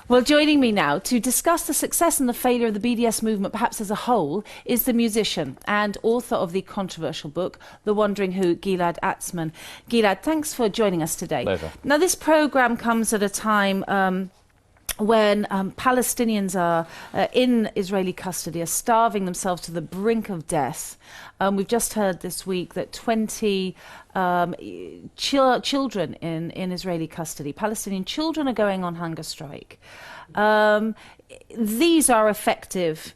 Well, joining me now to discuss the success and the failure of the BDS movement, perhaps as a whole, is the musician and author of the controversial book, The Wandering Who, Gilad Atzmon. Gilad, thanks for joining us today. Pleasure. Now, this programme comes at a time when Palestinians are in Israeli custody, are starving themselves to the brink of death. We've just heard this week that 20 children in Israeli custody, Palestinian children, are going on hunger strike. These are effective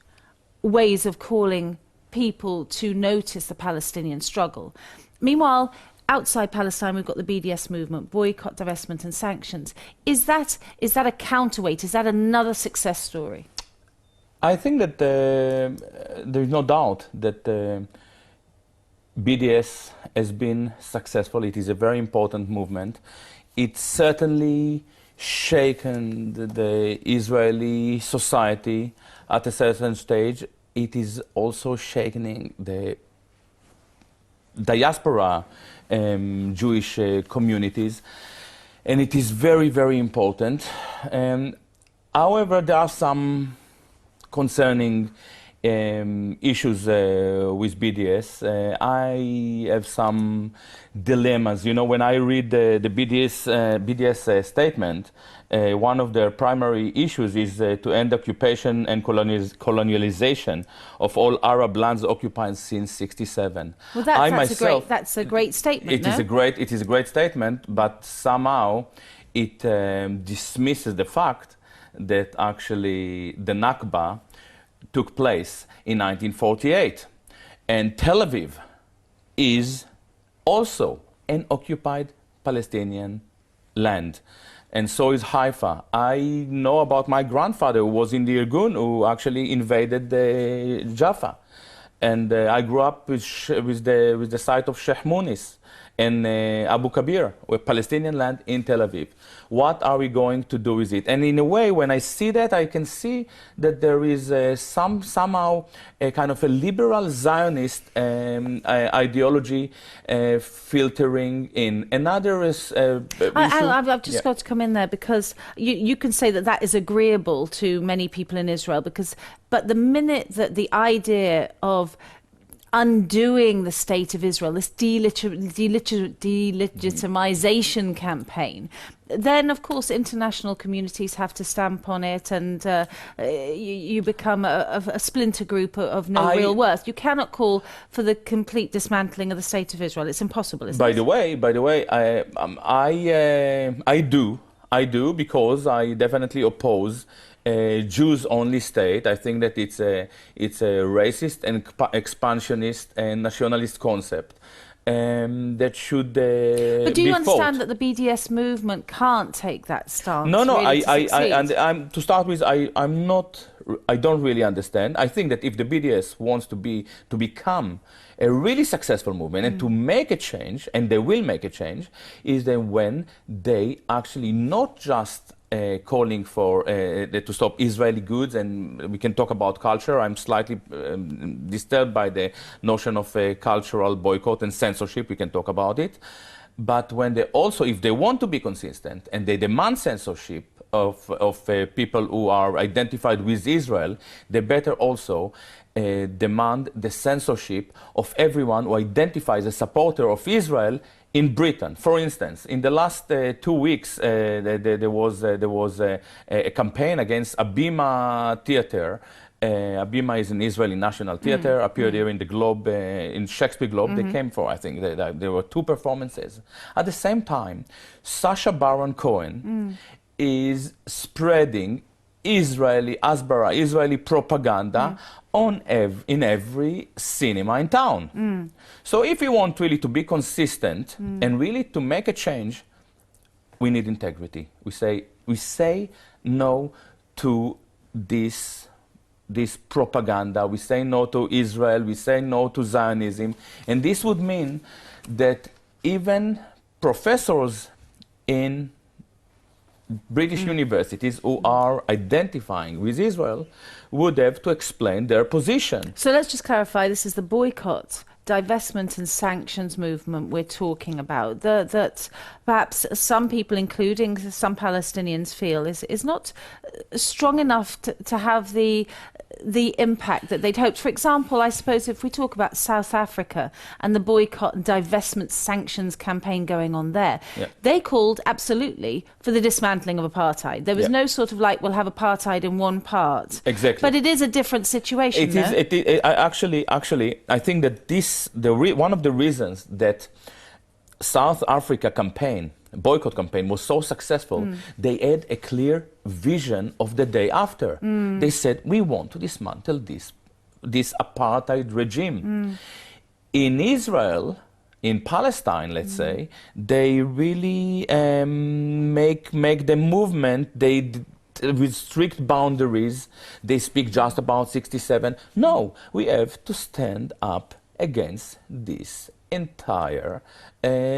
ways of calling people to notice the Palestinian struggle. Meanwhile, outside Palestine, we've got the BDS movement, boycott, divestment and sanctions. Is that a counterweight? Is that another success story? I think that there is no doubt that BDS has been successful. It is a very important movement. It's certainly shaken the Israeli society at a certain stage. It is also shaking the diaspora Jewish communities, and it is very, very important. However, there are some concerning issues with BDS. I have some dilemmas. You know, when I read the BDS statement, one of their primary issues is to end occupation and colonialization of all Arab lands occupied since '67. Well, that's a great statement. It is a great statement, but somehow it dismisses the fact that actually the Nakba took place in 1948, and Tel Aviv is also an occupied Palestinian land, and so is Haifa. I know about my grandfather who was in the Irgun, who actually invaded Jaffa, and I grew up with the site of Sheikh Munis and Abu Kabir, a Palestinian land in Tel Aviv. What are we going to do with it? And in a way, when I see that, I can see that there is somehow a kind of a liberal Zionist ideology filtering in. Another is... I've just got to come in there, because you can say that that is agreeable to many people in Israel, but the minute that the idea of undoing the state of Israel, this delegitimization campaign, then of course international communities have to stamp on it, and you become a splinter group of no real worth. You cannot call for the complete dismantling of the state of Israel. It's impossible, isn't it? By the way, I do, because I definitely oppose Jews-only state. I think that it's a racist and expansionist and nationalist concept that should But do you understand fought. that the BDS movement can't take that stance? No. Really, To start with, I don't really understand. I think that if the BDS wants to become a really successful movement and to make a change, and they will make a change, is then when they actually not just calling for to stop Israeli goods, and we can talk about culture. I'm slightly disturbed by the notion of cultural boycott and censorship. We can talk about it. But when they also, if they want to be consistent and they demand censorship of people who are identified with Israel, they better also demand the censorship of everyone who identifies as a supporter of Israel in Britain. For instance, in the last 2 weeks, there was a campaign against Abima Theater. Abima is an Israeli national theater, appeared here in the Globe, in Shakespeare Globe. They came for, I think, there were 2 performances. At the same time, Sacha Baron Cohen is spreading Israeli Asbara, Israeli propaganda in every cinema in town. So if we want really to be consistent and really to make a change, we need integrity. We say no to this propaganda. We say no to Israel. We say no to Zionism. And this would mean that even professors in British universities who are identifying with Israel would have to explain their position. So let's just clarify, this is the boycott, divestment and sanctions movement we're talking about, that perhaps some people, including some Palestinians, feel is not strong enough to have the impact that they'd hoped. For example, I suppose if we talk about South Africa and the boycott and divestment sanctions campaign going on there, they called absolutely for the dismantling of apartheid. There was no sort of like, we'll have apartheid in one part. Exactly. But it is a different situation. Actually, I think that one of the reasons that South Africa boycott campaign was so successful, they had a clear vision of the day after. They said, we want to dismantle this apartheid regime. In Israel, in Palestine, let's say, they really make the movement, with strict boundaries, they speak just about 67. No, we have to stand up against this entire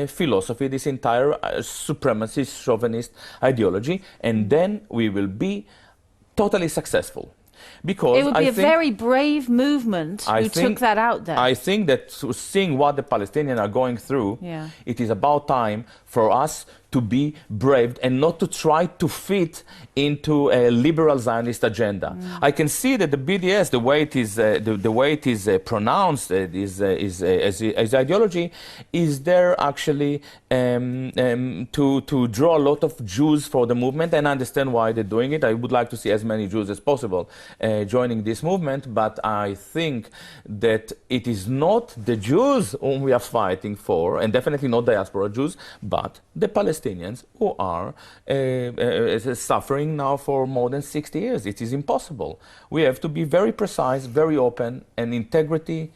philosophy, this entire supremacist, chauvinist ideology, and then we will be totally successful. Because it would be a very brave movement who took that out there. I think that seeing what the Palestinians are going through, it is about time for us to be brave and not to try to fit into a liberal Zionist agenda. I can see that the BDS, the way it is pronounced, as ideology, is there actually to draw a lot of Jews for the movement, and I understand why they're doing it. I would like to see as many Jews as possible joining this movement, but I think that it is not the Jews whom we are fighting for, and definitely not diaspora Jews, but the Palestinians who are suffering now for more than 60 years. It is impossible. We have to be very precise, very open, and integrity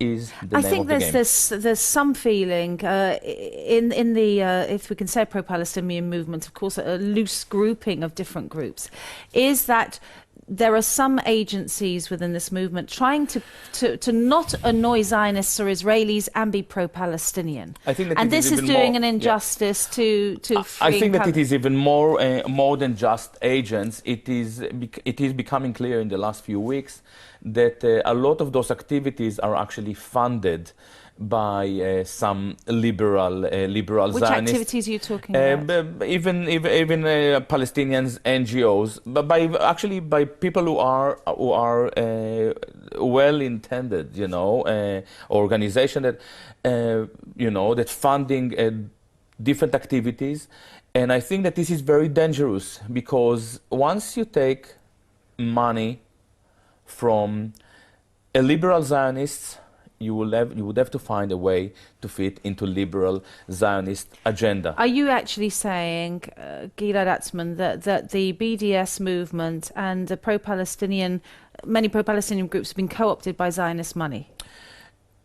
is the name of the game. There's some feeling in the, if we can say, pro-Palestinian movement, of course, a loose grouping of different groups, is that there are some agencies within this movement trying to not annoy Zionists or Israelis and be pro-Palestinian. I think that and this is doing an injustice to I think that it is even more than just agents. It is becoming clear in the last few weeks that a lot of those activities are actually funded by some liberal Which Zionists. activities are you talking about? Even Palestinians, NGOs, but by people who are well intended, organization that that funding different activities, and I think that this is very dangerous because once you take money from a liberal Zionist, you would have to find a way to fit into liberal Zionist agenda. Are you actually saying, Gilad Atzmon, that the BDS movement and the many pro-Palestinian groups have been co-opted by Zionist money?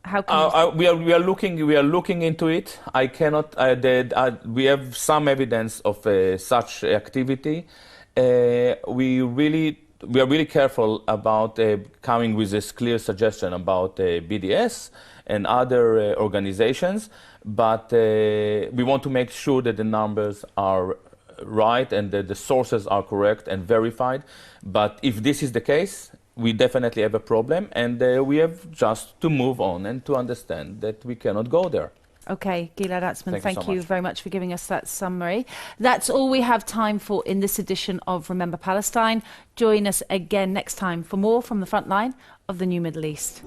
How come we are looking into it. I cannot. We have some evidence of such activity. We are really careful about coming with this clear suggestion about BDS and other organizations, but we want to make sure that the numbers are right and that the sources are correct and verified. But if this is the case, we definitely have a problem, and we have just to move on and to understand that we cannot go there. Okay, Gilad Atzmon, thank you you very much for giving us that summary. That's all we have time for in this edition of Remember Palestine. Join us again next time for more from the front line of the new Middle East.